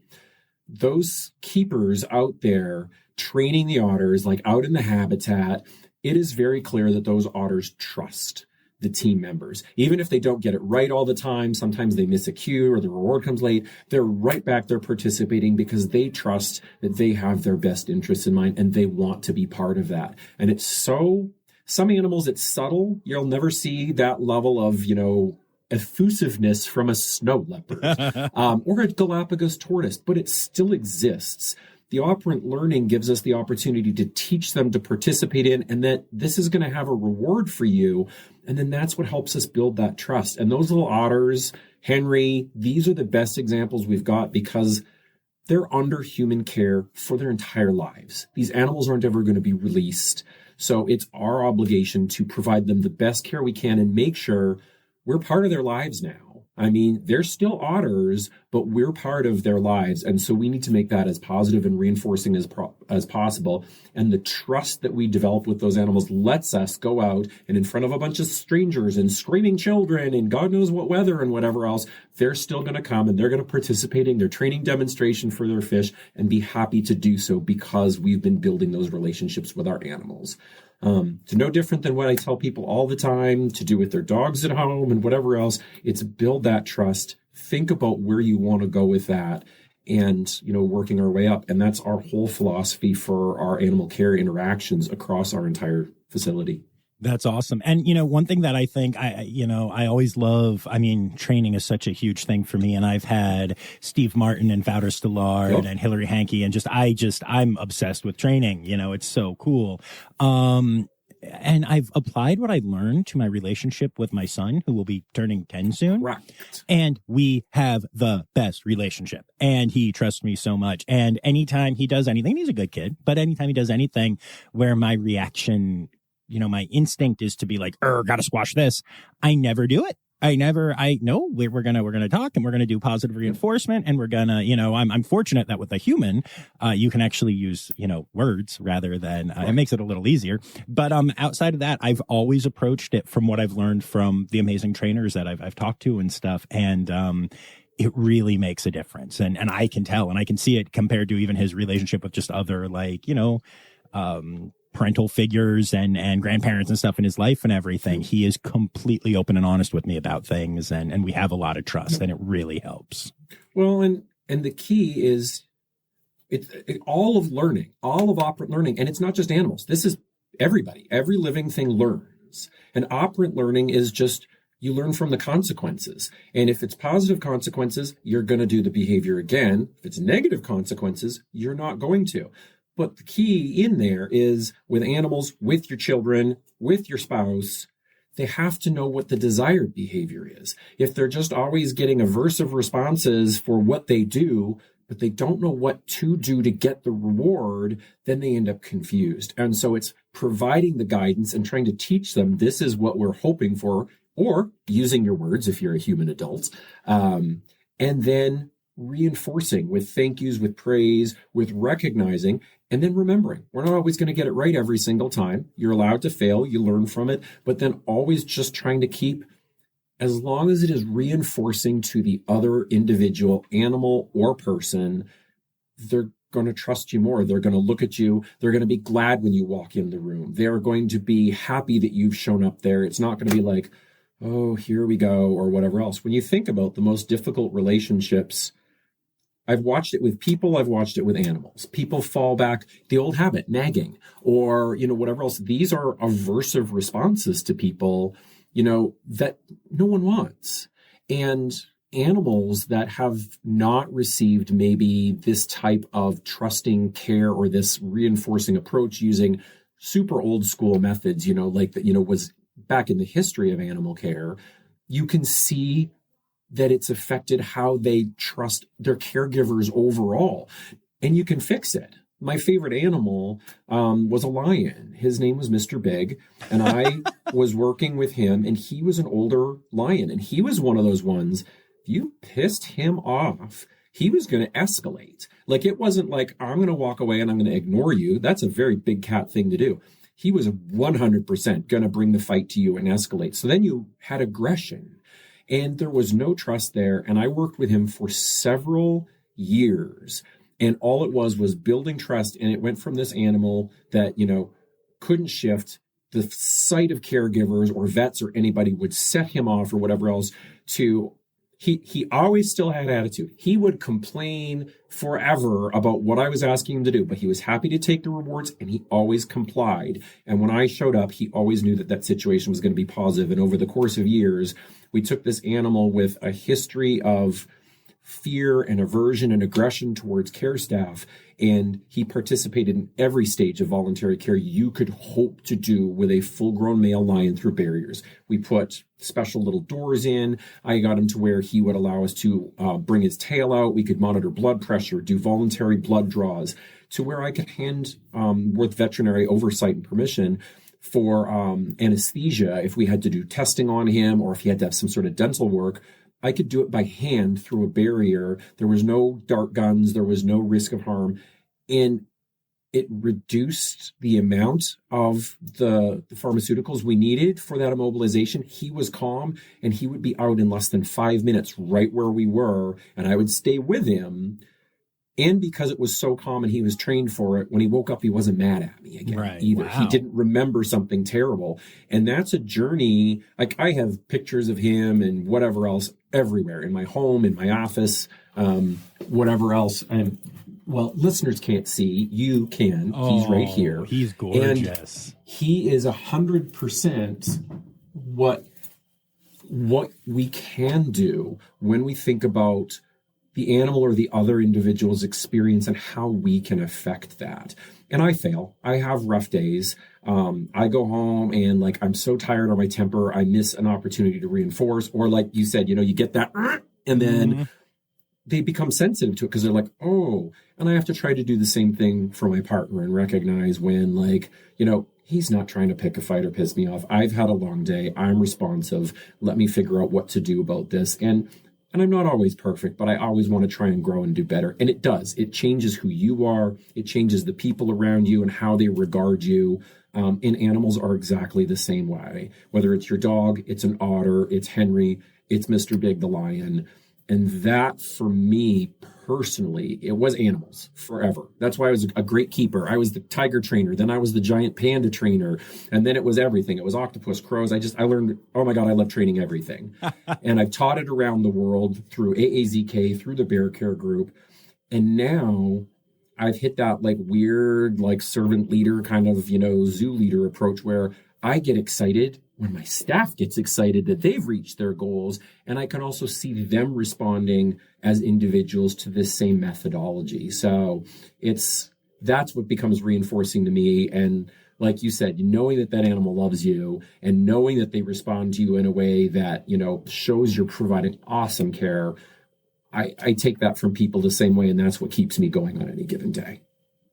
those keepers out there training the otters, out in the habitat, it is very clear that those otters trust the team members. Even if they don't get it right all the time, sometimes they miss a cue or the reward comes late, they're right back there participating because they trust that they have their best interests in mind and they want to be part of that. And it's some animals, it's subtle. You'll never see that level of, effusiveness from a snow leopard or a Galapagos tortoise, but it still exists. The operant learning gives us the opportunity to teach them to participate in, and that this is going to have a reward for you. And then that's what helps us build that trust. And those little otters, Henry, these are the best examples we've got because they're under human care for their entire lives. These animals aren't ever going to be released. So it's our obligation to provide them the best care we can and make sure we're part of their lives now. I mean, they're still otters, but we're part of their lives. And so we need to make that as positive and reinforcing as possible. And the trust that we develop with those animals lets us go out and in front of a bunch of strangers and screaming children and God knows what weather and whatever else, they're still going to come and they're going to participate in their training demonstration for their fish and be happy to do so because we've been building those relationships with our animals. It's no different than what I tell people all the time to do with their dogs at home and whatever else. It's build that trust. Think about where you want to go with that and, working our way up. And that's our whole philosophy for our animal care interactions across our entire facility. That's awesome. And, one thing that I think I always love, training is such a huge thing for me. And I've had Steve Martin and Wouter Stillard and Hillary Hankey and I'm obsessed with training. It's so cool. And I've applied what I learned to my relationship with my son, who will be turning 10 soon. Right. And we have the best relationship. And he trusts me so much. And anytime he does anything, he's a good kid, but anytime he does anything where my reaction, my instinct is to be like, gotta squash this, I never do it. We're gonna talk and we're gonna do positive reinforcement and we're gonna, I'm fortunate that with a human, you can actually use, words rather than, it makes it a little easier. But, outside of that, I've always approached it from what I've learned from the amazing trainers that I've talked to and stuff. And, it really makes a difference. And I can tell and I can see it compared to even his relationship with just other parental figures and grandparents and stuff in his life and everything. He is completely open and honest with me about things. And we have a lot of trust and it really helps. Well, and the key is all of operant learning. And it's not just animals. This is everybody. Every living thing learns. And operant learning is just you learn from the consequences. And if it's positive consequences, you're going to do the behavior again. If it's negative consequences, you're not going to. But the key in there is with animals, with your children, with your spouse, they have to know what the desired behavior is. If they're just always getting aversive responses for what they do, but they don't know what to do to get the reward, then they end up confused. And so it's providing the guidance and trying to teach them this is what we're hoping for, or using your words if you're a human adult, and then reinforcing with thank yous, with praise, with recognizing, and then remembering. We're not always going to get it right every single time. You're allowed to fail. You learn from it, but then always just trying to keep, as long as it is reinforcing to the other individual, animal or person, they're going to trust you more. They're going to look at you. They're going to be glad when you walk in the room. They're going to be happy that you've shown up there. It's not going to be like, oh, here we go, or whatever else. When you think about the most difficult relationships, I've watched it with people, I've watched it with animals. People fall back, the old habit, nagging, or, whatever else. These are aversive responses to people, that no one wants. And animals that have not received maybe this type of trusting care or this reinforcing approach using super old school methods, was back in the history of animal care, you can see that it's affected how they trust their caregivers overall. And you can fix it. My favorite animal was a lion. His name was Mr. Big. And I was working with him, and he was an older lion. And he was one of those ones, if you pissed him off, he was going to escalate. Like, it wasn't like, I'm going to walk away and I'm going to ignore you. That's a very big cat thing to do. He was 100% going to bring the fight to you and escalate. So then you had aggression. And there was no trust there. And I worked with him for several years. And all it was building trust. And it went from this animal that, couldn't shift. The sight of caregivers or vets or anybody would set him off or whatever else to he always still had attitude. He would complain forever about what I was asking him to do, but he was happy to take the rewards and he always complied. And when I showed up, he always knew that situation was going to be positive. And over the course of years, we took this animal with a history of fear and aversion and aggression towards care staff. And he participated in every stage of voluntary care you could hope to do with a full-grown male lion through barriers. We put special little doors in. I got him to where he would allow us to bring his tail out. We could monitor blood pressure, do voluntary blood draws, to where I could hand, with veterinary oversight and permission, for anesthesia, if we had to do testing on him or if he had to have some sort of dental work, I could do it by hand through a barrier. There was no dart guns. There was no risk of harm. And it reduced the amount of the pharmaceuticals we needed for that immobilization. He was calm, and he would be out in less than 5 minutes right where we were, and I would stay with him. And because it was so calm and he was trained for it, when he woke up, he wasn't mad at me again either. Wow. He didn't remember something terrible. And that's a journey. Like, I have pictures of him and whatever else everywhere, in my home, in my office, whatever else. And well, listeners can't see. You can. He's right here. He's gorgeous. And he is 100% what we can do when we think about the animal or the other individual's experience and how we can affect that. And I fail. I have rough days. I go home and, like, I'm so tired on my temper, I miss an opportunity to reinforce. Or like you said, you get that, and then they become sensitive to it because they're like, oh. And I have to try to do the same thing for my partner and recognize when, like, he's not trying to pick a fight or piss me off. I've had a long day. I'm responsive. Let me figure out what to do about this. And I'm not always perfect, but I always want to try and grow and do better. And it does. It changes who you are. It changes the people around you and how they regard you. And animals are exactly the same way. Whether it's your dog, it's an otter, it's Henry, it's Mr. Big the lion. And that, for me personally, it was animals forever. That's why I was a great keeper. I was the tiger trainer. Then I was the giant panda trainer. And then it was everything. It was octopus, crows. I learned, oh my God, I love training everything. And I've taught it around the world through AAZK, through the Bear Care Group. And now I've hit that weird, servant leader kind of, zoo leader approach where I get excited when my staff gets excited that they've reached their goals. And I can also see them responding as individuals to this same methodology. So that's what becomes reinforcing to me. And like you said, knowing that animal loves you and knowing that they respond to you in a way that, shows you're providing awesome care. I take that from people the same way. And that's what keeps me going on any given day.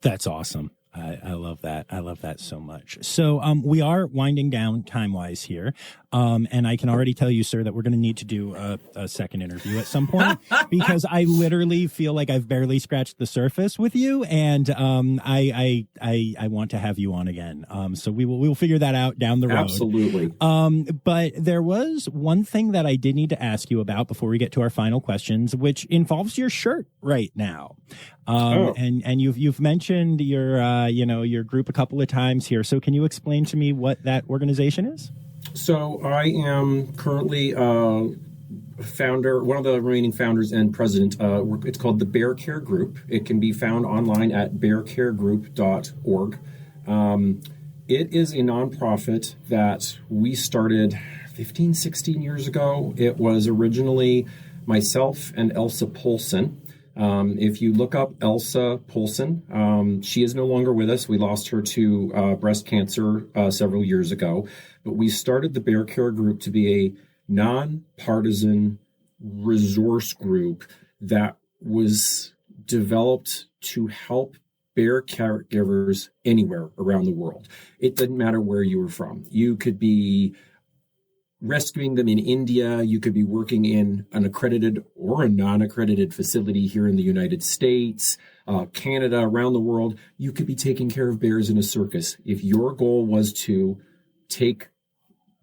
That's awesome. I love that. I love that so much. So we are winding down time-wise here. And I can already tell you, sir, that we're going to need to do a second interview at some point because I literally feel like I've barely scratched the surface with you. And I want to have you on again. So we'll figure that out down the road. Absolutely. But there was one thing that I did need to ask you about before we get to our final questions, which involves your shirt right now. And you've mentioned your group a couple of times here. So can you explain to me what that organization is? So I am currently founder, one of the remaining founders and president. It's called the Bear Care Group. It can be found online at bearcaregroup.org. It is a nonprofit that we started 15, 16 years ago. It was originally myself and Elsa Poulsen. If you look up Elsa Poulsen, she is no longer with us. We lost her to breast cancer several years ago. But we started the Bear Care Group to be a nonpartisan resource group that was developed to help bear caregivers anywhere around the world. It didn't matter where you were from. You could be rescuing them in India. You could be working in an accredited or a non-accredited facility here in the United States, Canada, around the world. You could be taking care of bears in a circus. If your goal was to take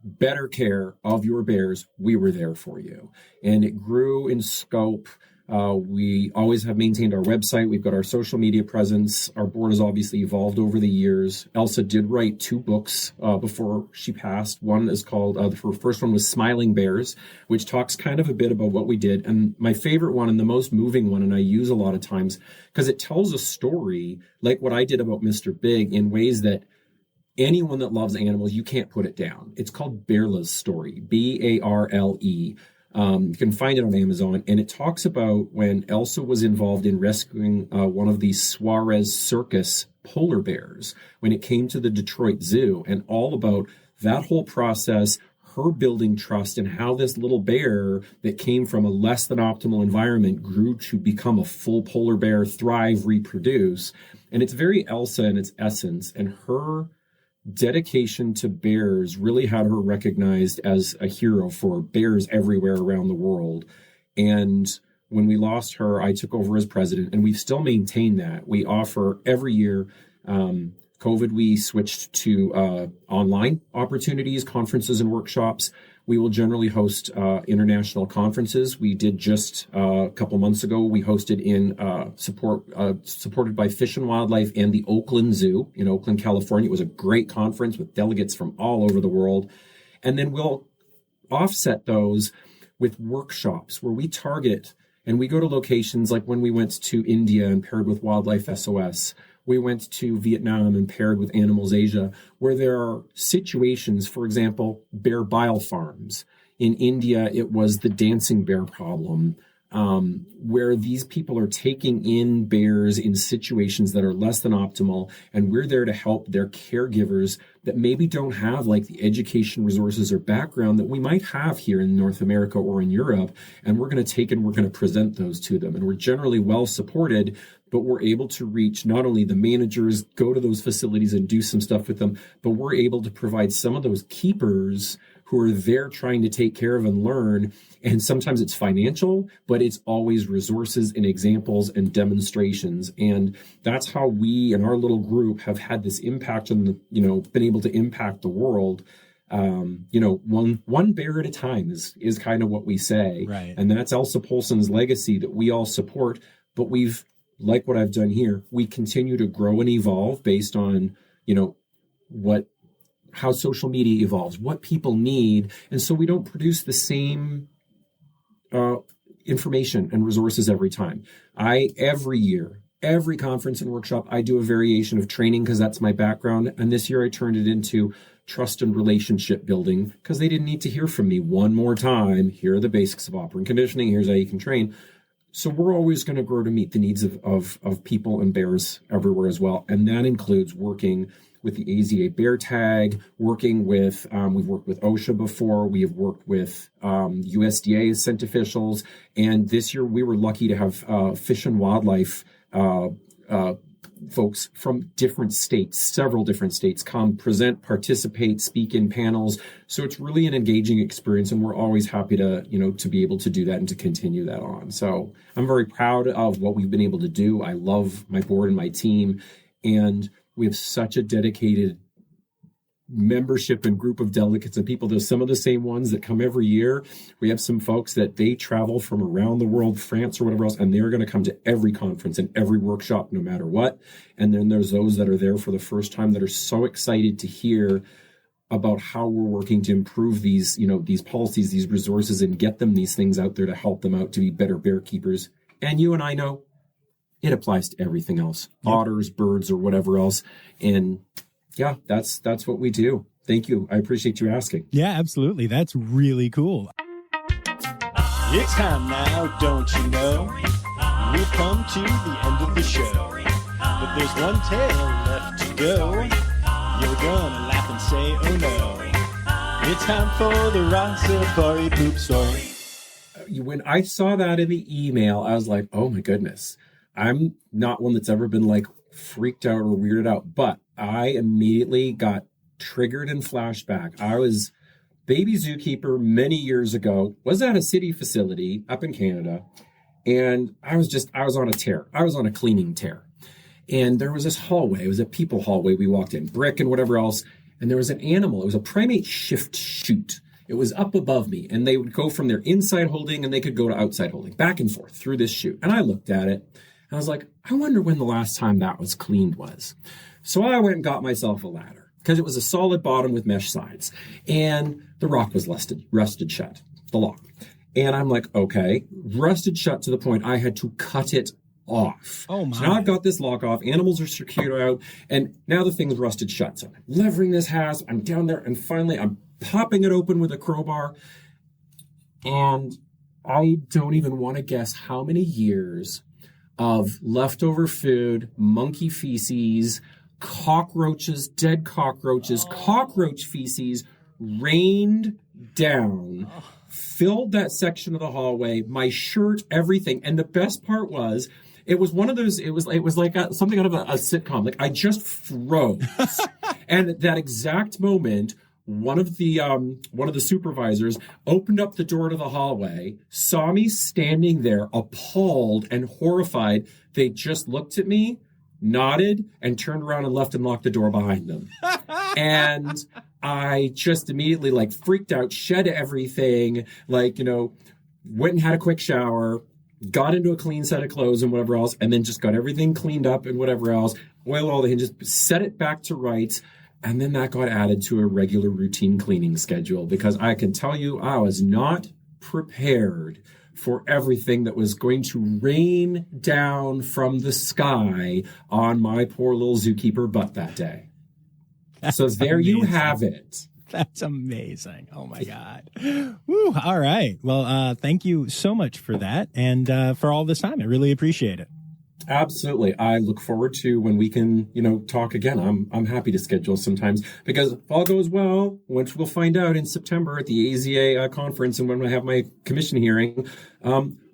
better care of your bears, we were there for you. And it grew in scope. We always have maintained our website. We've got our social media presence. Our board has obviously evolved over the years. Elsa did write 2 books before she passed. One is called, her first one was Smiling Bears, which talks kind of a bit about what we did. And my favorite one and the most moving one, and I use a lot of times, because it tells a story like what I did about Mr. Big in ways that anyone that loves animals, you can't put it down. It's called Bearla's story, Barle. You can find it on Amazon, and it talks about when Elsa was involved in rescuing one of these Suarez circus polar bears when it came to the Detroit Zoo, and all about that whole process, her building trust, and how this little bear that came from a less than optimal environment grew to become a full polar bear, thrive, reproduce. And it's very Elsa in its essence, and her dedication to bears really had her recognized as a hero for bears everywhere around the world. And when we lost her, I took over as president, and we've still maintained that. We offer every year, COVID, we switched to online opportunities, conferences, and workshops. We will generally host international conferences. We did just a couple months ago. We hosted in supported by Fish and Wildlife and the Oakland Zoo in Oakland, California. It was a great conference with delegates from all over the world. And then we'll offset those with workshops where we target and we go to locations like when we went to India and paired with Wildlife SOS. We went to Vietnam and paired with Animals Asia, where there are situations, for example, bear bile farms. In India, it was the dancing bear problem, where these people are taking in bears in situations that are less than optimal, and we're there to help their caregivers that maybe don't have like the education resources or background that we might have here in North America or in Europe, and we're going to take and we're going to present those to them. And we're generally well supported, but we're able to reach not only the managers, go to those facilities and do some stuff with them, but we're able to provide some of those keepers who are there trying to take care of and learn. And sometimes it's financial, but it's always resources and examples and demonstrations. And that's how we and our little group have had this impact on the, been able to impact the world. One bear at a time is kind of what we say. Right. And that's Elsa Polson's legacy that we all support. But we've, like what I've done here, we continue to grow and evolve based on, how social media evolves, what people need. And so we don't produce the same information and resources every time. Every year, every conference and workshop, I do a variation of training because that's my background. And this year I turned it into trust and relationship building because they didn't need to hear from me one more time. Here are the basics of operant conditioning. Here's how you can train. So we're always going to grow to meet the needs of people and bears everywhere as well. And that includes working with the AZA Bear Tag, working with, we've worked with OSHA before, we have worked with USDA scent officials, and this year we were lucky to have Fish and Wildlife folks from different states, several different states, come present, participate, speak in panels. So it's really an engaging experience, and we're always happy to, to be able to do that and to continue that on. So I'm very proud of what we've been able to do. I love my board and my team, and we have such a dedicated membership and group of delegates and people. There's some of the same ones that come every year. We have some folks that they travel from around the world, France or whatever else, and they're going to come to every conference and every workshop, no matter what. And then there's those that are there for the first time that are so excited to hear about how we're working to improve these, these policies, these resources, and get them these things out there to help them out to be better bear keepers. And you and I know it applies to everything else, otters, birds, or whatever else. And yeah, that's what we do. Thank you. I appreciate you asking. Yeah, absolutely. That's really cool. It's time now, don't you know? We've come to the end of the show, but there's one tale left to go. You're gonna laugh and say, oh no. It's time for the Rossifari poop story. When I saw that in the email, I was like, oh my goodness. I'm not one that's ever been like freaked out or weirded out, but I immediately got triggered and flashback. I was baby zookeeper many years ago, was at a city facility up in Canada, and I was on a tear. I was on a cleaning tear. And there was this hallway. It was a people hallway. We walked in, brick and whatever else, and there was an animal. It was a primate shift chute. It was up above me, and they would go from their inside holding and they could go to outside holding, back and forth through this chute. And I looked at it, and I was like, I wonder when the last time that was cleaned was. So I went and got myself a ladder because it was a solid bottom with mesh sides. And the rock was rusted shut, the lock. And I'm like, okay, rusted shut to the point I had to cut it off. Oh my. So now I've got this lock off, animals are secured out, and now the thing's rusted shut. So I'm levering this hasp, I'm down there, and finally I'm popping it open with a crowbar. And I don't even want to guess how many years of leftover food, monkey feces, cockroaches, dead cockroaches, cockroach feces rained down, filled that section of the hallway, my shirt, everything. And the best part was, it was one of those, it was like something out of a sitcom. Like, I just froze. And at that exact moment, one of the supervisors opened up the door to the hallway, saw me standing there, appalled and horrified. They just looked at me, nodded, and turned around and left and locked the door behind them. And I just immediately, like, freaked out, shed everything, like, went and had a quick shower, got into a clean set of clothes and whatever else, and then just got everything cleaned up and whatever else, oiled all the hinges, set it back to rights. And then that got added to a regular routine cleaning schedule, because I can tell you I was not prepared for everything that was going to rain down from the sky on my poor little zookeeper butt that day. So there you have it. That's amazing. Oh, my God. Woo, all right. Well, thank you so much for that and for all this time. I really appreciate it. Absolutely. I look forward to when we can, talk again. I'm happy to schedule sometimes, because if all goes well, which we'll find out in September at the AZA conference and when I have my commission hearing,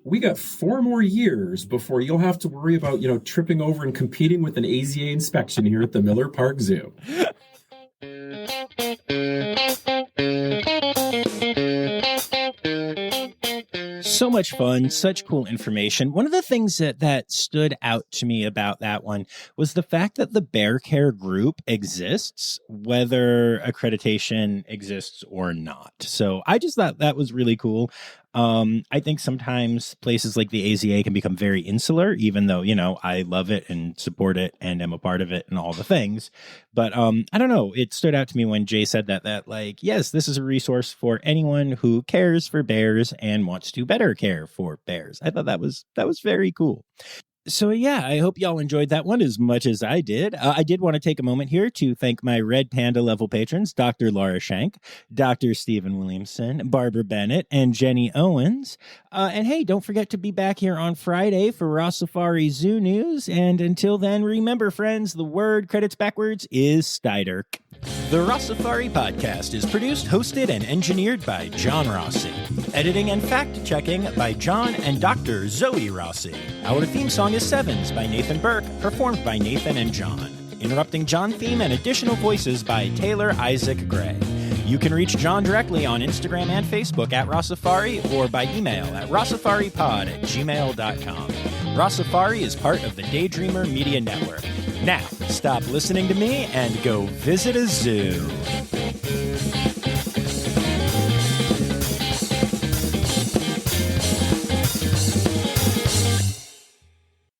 we got 4 more years before you'll have to worry about, tripping over and competing with an AZA inspection here at the Miller Park Zoo. So much fun, such cool information. One of the things that stood out to me about that one was the fact that the Bear Care group exists, whether accreditation exists or not. So I just thought that was really cool. I think sometimes places like the AZA can become very insular, even though, I love it and support it and am a part of it and all the things. But I don't know. It stood out to me when Jay said that like, yes, this is a resource for anyone who cares for bears and wants to better care for bears. I thought that was very cool. So yeah, I hope y'all enjoyed that one as much as I did. I did want to take a moment here to thank my Red Panda level patrons, Dr. Laura Schenk, Dr. Stephen Williamson, Barbara Bennett, and Jenny Owens. And hey, don't forget to be back here on Friday for Rossifari Zoo News. And until then, remember, friends, the word credits backwards is Steiderk. The Rossifari podcast is produced, hosted, and engineered by John Rossi. Editing and fact-checking by John and Dr. Zoe Rossi. Our theme song is Sevens by Nathan Burke, performed by Nathan and John. Interrupting John theme and additional voices by Taylor Isaac Gray. You can reach John directly on Instagram and Facebook at Rossifari or by email at rossifaripod@gmail.com. Rossifari is part of the Daydreamer Media Network. Now, stop listening to me and go visit a zoo.